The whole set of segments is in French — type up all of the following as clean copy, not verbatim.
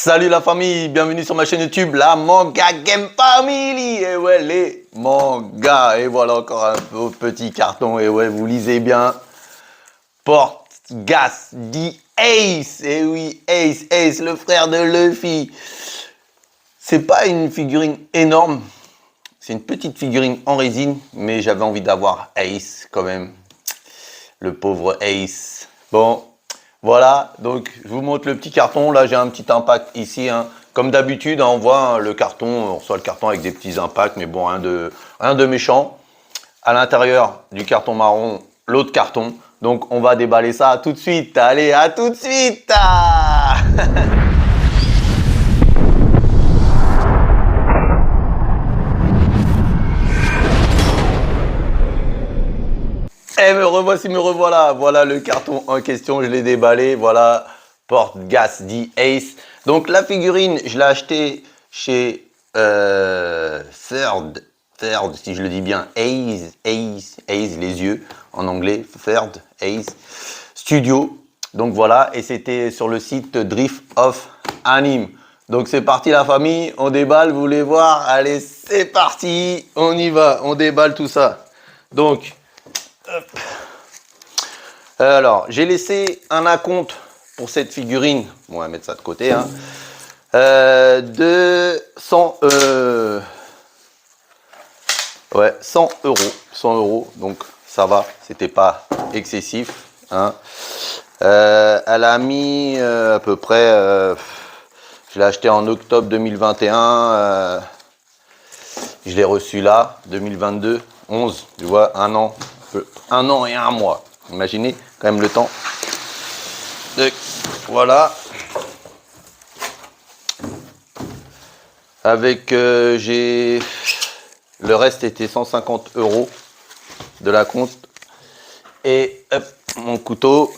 Salut la famille, bienvenue sur ma chaîne YouTube, la Manga Game Family. Et ouais, les mangas. Et voilà encore un petit carton. Et ouais, vous lisez bien. Portgas dit Ace. Et oui, Ace, le frère de Luffy. C'est pas une figurine énorme. C'est une petite figurine en résine. Mais j'avais envie d'avoir Ace quand même. Le pauvre Ace. Bon. Voilà, donc je vous montre le petit carton. Là, j'ai un petit impact ici. Hein. Comme d'habitude, on voit le carton, on reçoit le carton avec des petits impacts, mais bon, rien de méchant. À l'intérieur du carton marron, l'autre carton. Donc, on va déballer ça tout de suite. Allez, à tout de suite. Et me revoici, me revoilà. Voilà le carton en question, je l'ai déballé. Voilà, Portgas dit Ace. Donc la figurine, je l'ai achetée chez Third, si je le dis bien, Ace, les yeux en anglais, Third, Ace Studio. Donc voilà, et c'était sur le site Drift of Anime. Donc c'est parti la famille, on déballe, vous voulez voir? Allez, c'est parti, on y va, on déballe tout ça. Donc... Alors, j'ai laissé un acompte pour cette figurine. Bon, on va mettre ça de côté. Hein. De 100, ouais, 100 euros. 100 euros, donc ça va, c'était pas excessif. Hein. Elle a mis à peu près, je l'ai acheté en octobre 2021. Je l'ai reçu là, 2022, 11, tu vois, un an et un mois. Imaginez quand même le temps. Donc, voilà. Avec, le reste était 150 euros de la compte. Et hop, mon couteau.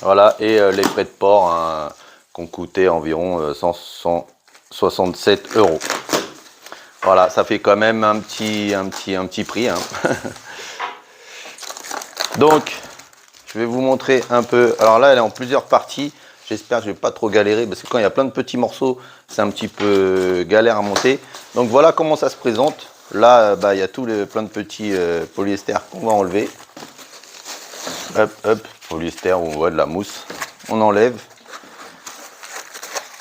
Voilà, et les frais de port hein, qu'on coûtait environ 167 euros. Voilà, ça fait quand même un petit prix. Hein. Donc, je vais vous montrer un peu. Alors là, elle est en plusieurs parties. J'espère que je ne vais pas trop galérer parce que quand il y a plein de petits morceaux, c'est un petit peu galère à monter. Donc voilà comment ça se présente. Là, bah, il y a plein de petits polyester qu'on va enlever. Hop, hop, polyester, on voit de la mousse. On enlève.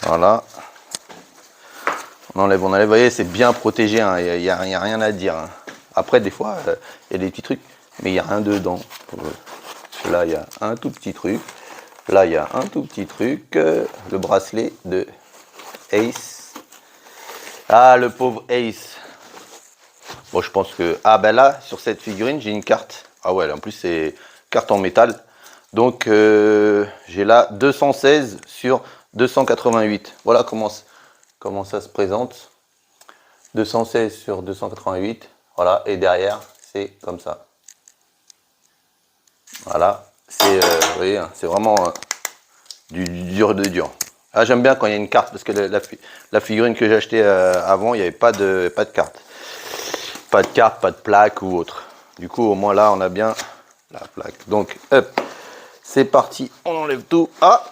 Voilà. On enlève. Vous voyez, c'est bien protégé. Hein. Il n'y a rien à dire. Hein. Après, des fois, il y a des petits trucs, mais il n'y a rien dedans. Là, il y a un tout petit truc. Là, il y a un tout petit truc. Le bracelet de Ace. Ah, le pauvre Ace. Bon, je pense que... Ah, ben là, sur cette figurine, j'ai une carte. Ah ouais, en plus, c'est carte en métal. Donc, j'ai là 216 sur 288. Voilà comment ça se présente. 216 sur 288. Voilà, et derrière, c'est comme ça. Voilà, c'est vous voyez, c'est vraiment du dur de dur. Ah, j'aime bien quand il y a une carte parce que la figurine que j'ai achetée avant, il n'y avait pas de carte. Pas de carte, pas de plaque ou autre. Du coup, au moins là, on a bien la plaque. Donc, hop, c'est parti, on enlève tout. Ah,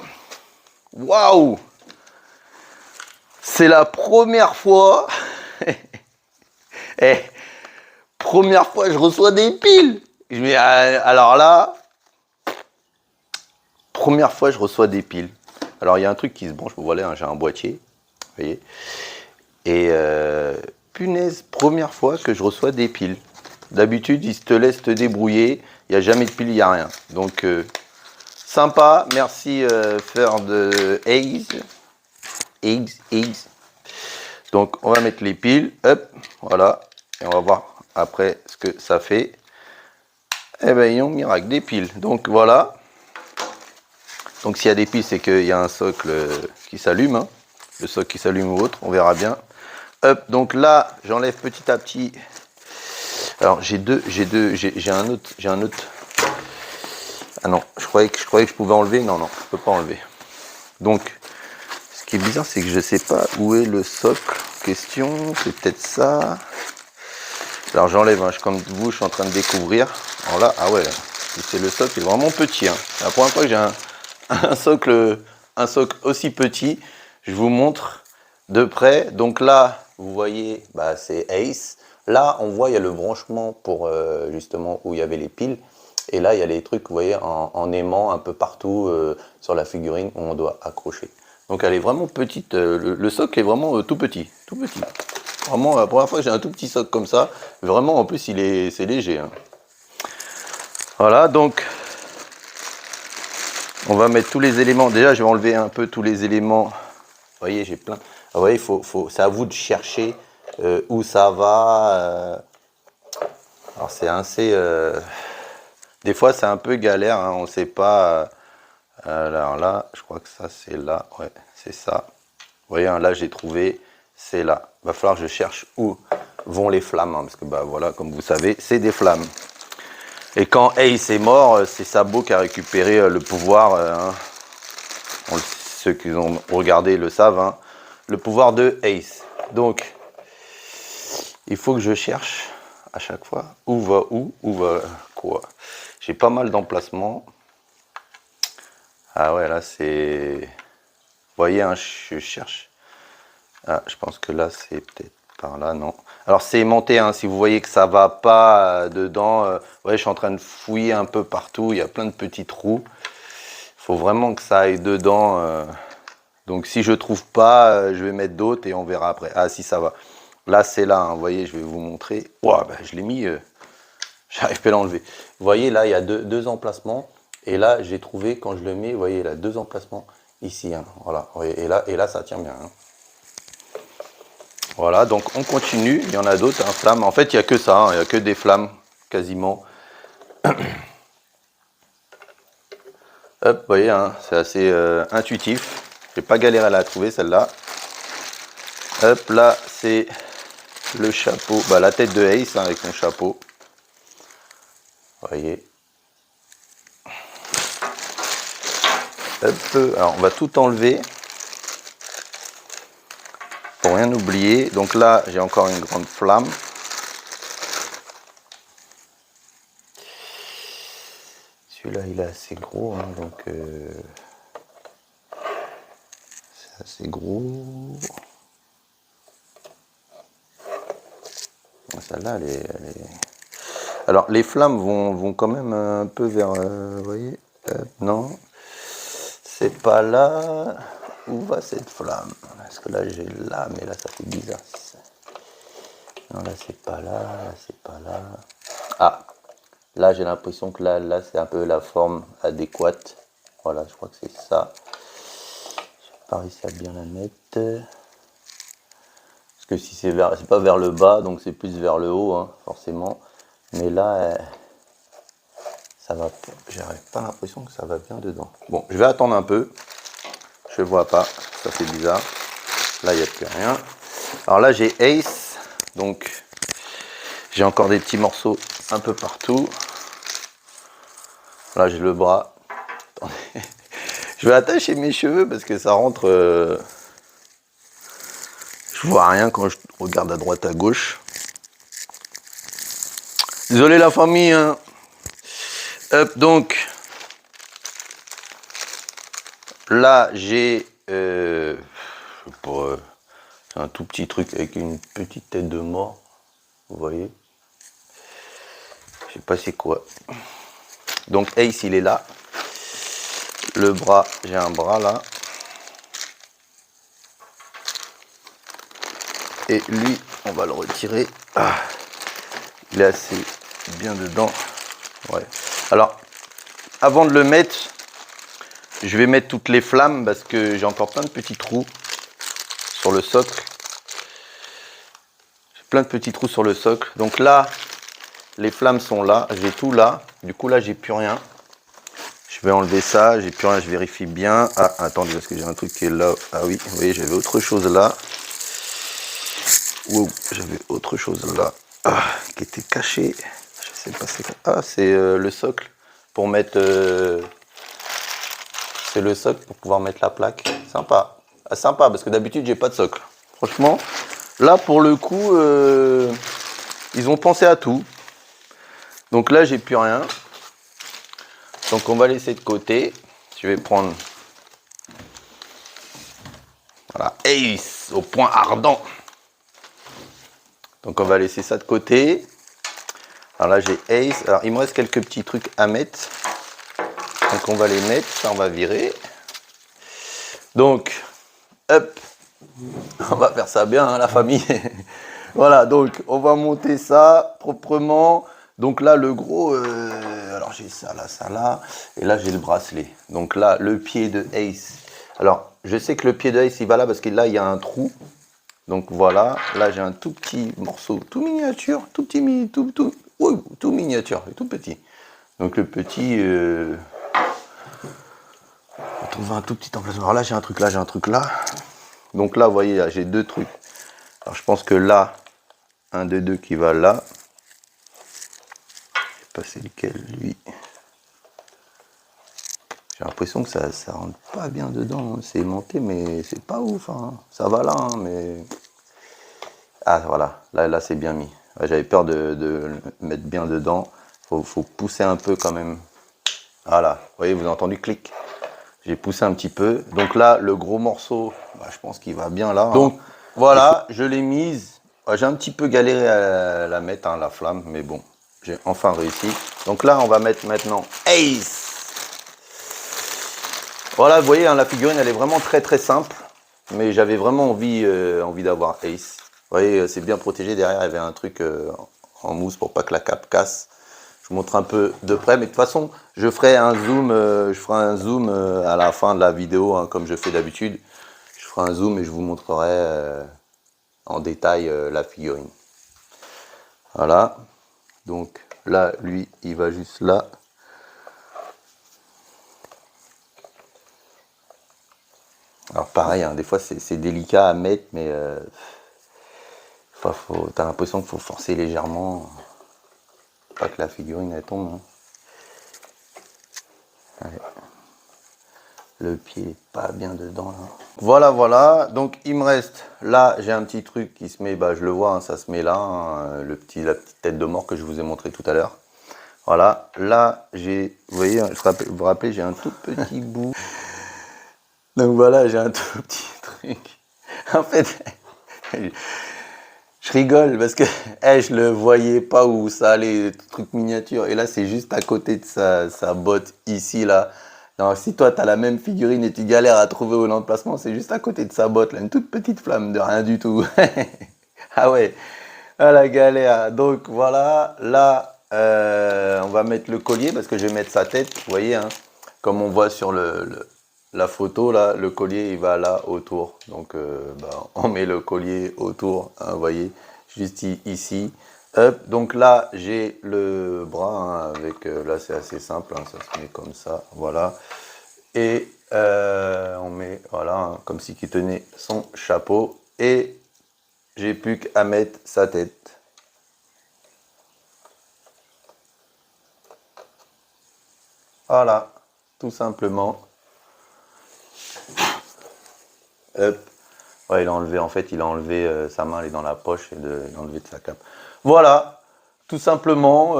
waouh! C'est la première fois. Première fois, je reçois des piles. Je me dis, alors là, première fois, je reçois des piles. Alors, il y a un truc qui se branche. Vous voyez, hein, j'ai un boîtier. Vous voyez. Et punaise, première fois que je reçois des piles. D'habitude, ils te laissent te débrouiller. Il n'y a jamais de piles, il n'y a rien. Donc, sympa. Merci, faire de Ace. Donc, on va mettre les piles. Hop, voilà. Et on va voir après ce que ça fait. Eh bien, ils ont miracle, des piles. Donc, voilà. Donc, s'il y a des piles, c'est qu'il y a un socle qui s'allume. Hein. Le socle qui s'allume ou autre, on verra bien. Hop, donc là, j'enlève petit à petit. Alors, j'ai un autre. Ah non, je croyais que je pouvais enlever. Non, je ne peux pas enlever. Donc, ce qui est bizarre, c'est que je ne sais pas où est le socle en question. C'est peut-être ça. Alors, j'enlève. Hein. Comme vous, je suis en train de découvrir. Alors là, ah ouais, c'est le socle, il est vraiment petit. Hein. C'est la première fois que j'ai un socle aussi petit. je vous montre de près. Donc là, vous voyez, bah, c'est Ace. Là, on voit, il y a le branchement pour justement où il y avait les piles. Et là, il y a les trucs, vous voyez, en aimant un peu partout sur la figurine où on doit accrocher. Donc elle est vraiment petite. Le socle est vraiment tout petit. Tout petit. Vraiment, la première fois que j'ai un tout petit socle comme ça. Vraiment, en plus, c'est léger. Hein. Voilà, donc on va mettre tous les éléments. Déjà, je vais enlever un peu tous les éléments. Vous voyez, j'ai plein. Vous voyez, c'est à vous de chercher où ça va. Alors, c'est assez. Des fois, c'est un peu galère. Hein, on ne sait pas. Alors là, je crois que ça, c'est là. Ouais, c'est ça. Vous voyez, hein, là, j'ai trouvé. C'est là. Il va falloir que je cherche où vont les flammes. Hein, parce que, bah, voilà, comme vous savez, c'est des flammes. Et quand Ace est mort, c'est Sabo qui a récupéré le pouvoir. Hein. Ceux qui ont regardé le savent. Hein. Le pouvoir de Ace. Donc, il faut que je cherche à chaque fois où va quoi. J'ai pas mal d'emplacements. Ah ouais, là c'est... Vous voyez, hein, je cherche. Ah, je pense que là c'est peut-être par là, non. Alors c'est aimanté, hein, si vous voyez que ça va pas dedans. Vous voyez, je suis en train de fouiller un peu partout. Il y a plein de petits trous. Il faut vraiment que ça aille dedans. Donc si je trouve pas, je vais mettre d'autres et on verra après. Ah si, ça va. Là c'est là, hein, vous voyez, je vais vous montrer. Ouah, bah, je l'ai mis, j'arrive pas à l'enlever. Vous voyez, là il y a deux emplacements. Et là j'ai trouvé, quand je le mets, vous voyez, là deux emplacements ici. Hein, voilà, et là ça tient bien. Hein. Voilà, donc on continue. Il y en a d'autres, hein, flammes. En fait, il n'y a que ça, hein, il n'y a que des flammes, quasiment. Hop, vous voyez, hein, c'est assez intuitif. J'ai pas galéré à la trouver, celle-là. Hop, là, c'est le chapeau. Bah, la tête de Ace, hein, avec son chapeau. Vous voyez. Hop, alors, on va tout enlever. Pour rien oublier. Donc là, j'ai encore une grande flamme. Celui-là, il est assez gros, hein, donc c'est assez gros. Celle-là, elle est... Alors, les flammes vont quand même un peu vers... vous voyez, non, c'est pas là. Où va cette flamme? Parce que là, j'ai là, mais là, ça fait bizarre. Non, là, c'est pas là, c'est pas là. Ah, là, j'ai l'impression que là c'est un peu la forme adéquate. Voilà, je crois que c'est ça. J'ai pas réussi à bien la mettre. Parce que si c'est pas vers le bas, donc c'est plus vers le haut, hein, forcément. Mais là, ça va pas. J'aurais pas l'impression que ça va bien dedans. Bon, je vais attendre un peu. Je vois pas, ça fait bizarre. Là, il n'y a plus rien. Alors là, j'ai Ace. Donc, j'ai encore des petits morceaux un peu partout. Là, j'ai le bras. Attendez. Je vais attacher mes cheveux parce que ça rentre... Je vois rien quand je regarde à droite, à gauche. Désolé la famille. Hein. Hop, donc... Là, j'ai... c'est un tout petit truc avec une petite tête de mort. Vous voyez? Je sais pas c'est quoi. Donc Ace, il est là. Le bras, j'ai un bras là. Et lui, on va le retirer. Ah, il est assez bien dedans. Ouais. Alors, avant de le mettre, je vais mettre toutes les flammes parce que j'ai encore plein de petits trous sur le socle. J'ai plein de petits trous sur le socle. Donc là, les flammes sont là. J'ai tout là. Du coup, là, j'ai plus rien. Je vais enlever ça. J'ai plus rien. Je vérifie bien. Ah, attendez, parce que j'ai un truc qui est là. Ah oui, vous voyez, j'avais autre chose là. Wow, j'avais autre chose là. Ah, qui était caché. Je sais pas c'est quoi. Ah, c'est le socle pour mettre... c'est le socle pour pouvoir mettre la plaque. Sympa. Ah, sympa, parce que d'habitude, j'ai pas de socle. Franchement, là, pour le coup, ils ont pensé à tout. Donc là, j'ai plus rien. Donc on va laisser de côté. Je vais prendre... Voilà, Ace au point ardent. Donc on va laisser ça de côté. Alors là j'ai Ace. Alors il me reste quelques petits trucs à mettre. Donc on va les mettre, ça on va virer. Donc, hop, on va faire ça bien, hein, la famille. Voilà, donc on va monter ça proprement. Donc là, le gros, alors j'ai ça là, et là j'ai le bracelet. Donc là, le pied de Ace. Alors, je sais que le pied de Ace, il va là parce que là, il y a un trou. Donc voilà, là j'ai un tout petit morceau, tout miniature, tout petit, tout miniature, tout petit. Donc le petit, on trouve un tout petit emplacement. Alors là j'ai un truc là, j'ai un truc là. Donc là, vous voyez, j'ai deux trucs. Alors je pense que là, un des deux qui va là. Je sais pas c'est lequel, lui. J'ai l'impression que ça rentre pas bien dedans. C'est aimanté, mais c'est pas ouf. Hein. Ça va là, hein, mais... Ah voilà, là c'est bien mis. Ouais, j'avais peur de le mettre bien dedans. Faut pousser un peu quand même. Voilà, vous voyez, vous avez entendu clic. J'ai poussé un petit peu. Donc là, le gros morceau, bah, je pense qu'il va bien là. Donc voilà, je l'ai mise. J'ai un petit peu galéré à la mettre, hein, la flamme, mais bon, j'ai enfin réussi. Donc là, on va mettre maintenant Ace. Voilà, vous voyez, hein, la figurine, elle est vraiment très simple. Mais j'avais vraiment envie d'avoir Ace. Vous voyez, c'est bien protégé. Derrière, il y avait un truc en mousse pour pas que la cape casse. Je vous montre un peu de près, mais de toute façon, je ferai un zoom, à la fin de la vidéo, hein, comme je fais d'habitude. Je ferai un zoom et je vous montrerai en détail la figurine. Voilà. Donc là, lui, il va juste là. Alors pareil, hein, des fois c'est délicat à mettre, mais t'as l'impression qu'il faut forcer légèrement. Pas que la figurine elle tombe. Hein. Allez. Le pied est pas bien dedans là. Voilà. Donc il me reste là, j'ai un petit truc qui se met, bah je le vois, hein, ça se met là, hein, la petite tête de mort que je vous ai montré tout à l'heure. Voilà, là j'ai, vous voyez, vous vous rappelez, j'ai un tout petit bout. Donc voilà, j'ai un tout petit truc. En fait, je rigole parce que je le voyais pas où ça allait, truc miniature. Et là, c'est juste à côté de sa botte, ici, là. Donc, si toi, tu as la même figurine et tu galères à trouver où l'emplacement, c'est juste à côté de sa botte, là, une toute petite flamme de rien du tout. Ah ouais, ah la galère. Donc voilà, là, on va mettre le collier parce que je vais mettre sa tête, vous voyez, hein, comme on voit sur la photo, là, le collier, il va là, autour. Donc, on met le collier autour, hein, vous voyez, juste ici. Hop, donc là, j'ai le bras, hein, avec, là, c'est assez simple, hein, ça se met comme ça, voilà. Et on met, voilà, hein, comme si il tenait son chapeau. Et j'ai plus qu'à mettre sa tête. Voilà, tout simplement. Hop. Ouais, il a enlevé, en fait, il a enlevé sa main, elle est dans la poche, et il a enlevé de sa cape. Voilà, tout simplement,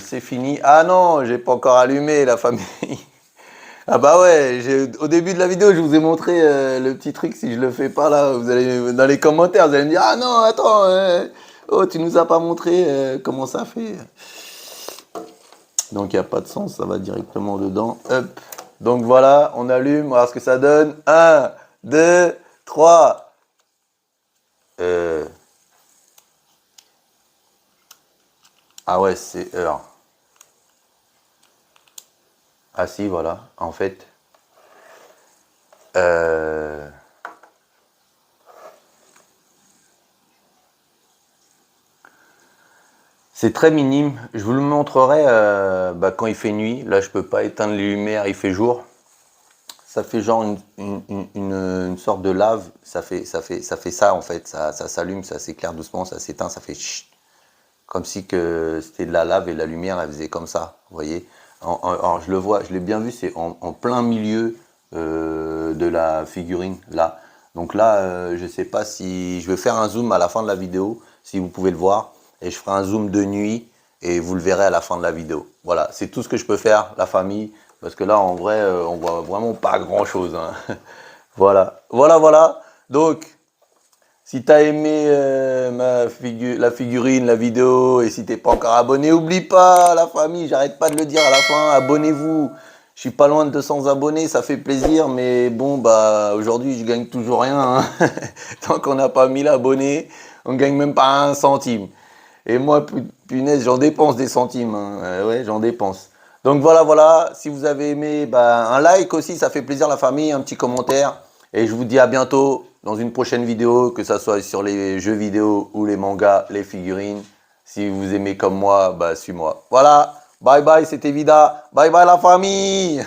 c'est fini. Ah non, j'ai pas encore allumé la famille. Ah bah ouais, au début de la vidéo, je vous ai montré le petit truc. Si je le fais pas là, vous allez dans les commentaires, vous allez me dire ah non, attends, oh tu nous as pas montré comment ça fait. Donc il n'y a pas de sens, ça va directement dedans. Hop. Donc voilà, on allume, on va voir ce que ça donne. 1, 2, 3. Ah ouais, c'est heure. Ah si, voilà, en fait. C'est très minime. Je vous le montrerai quand il fait nuit. Là, je peux pas éteindre les lumières, il fait jour. Ça fait genre une sorte de lave. Ça fait ça en fait. Ça s'allume, ça s'éclaire doucement, ça s'éteint, ça fait chut. Comme si que c'était de la lave et la lumière, elle faisait comme ça. Vous voyez. Alors je le vois, je l'ai bien vu, c'est en plein milieu de la figurine là. Donc là, je sais pas si je vais faire un zoom à la fin de la vidéo, si vous pouvez le voir, et je ferai un zoom de nuit et vous le verrez à la fin de la vidéo. Voilà, c'est tout ce que je peux faire, la famille, parce que là en vrai, on voit vraiment pas grand chose. Hein. Voilà. Donc, si t'as aimé la figurine, la vidéo, et si t'es pas encore abonné, oublie pas la famille, j'arrête pas de le dire à la fin, abonnez-vous. Je suis pas loin de 200 abonnés, ça fait plaisir, mais bon, bah aujourd'hui je gagne toujours rien, hein. Tant qu'on n'a pas 1000 abonnés, on gagne même pas un centime. Et moi, punaise, j'en dépense des centimes, hein. Ouais, j'en dépense. Donc voilà, voilà, si vous avez aimé, bah, un like aussi, ça fait plaisir la famille, un petit commentaire. Et je vous dis à bientôt dans une prochaine vidéo, que ça soit sur les jeux vidéo ou les mangas, les figurines. Si vous aimez comme moi, bah suis-moi. Voilà, bye bye, c'était Vida. Bye bye la famille.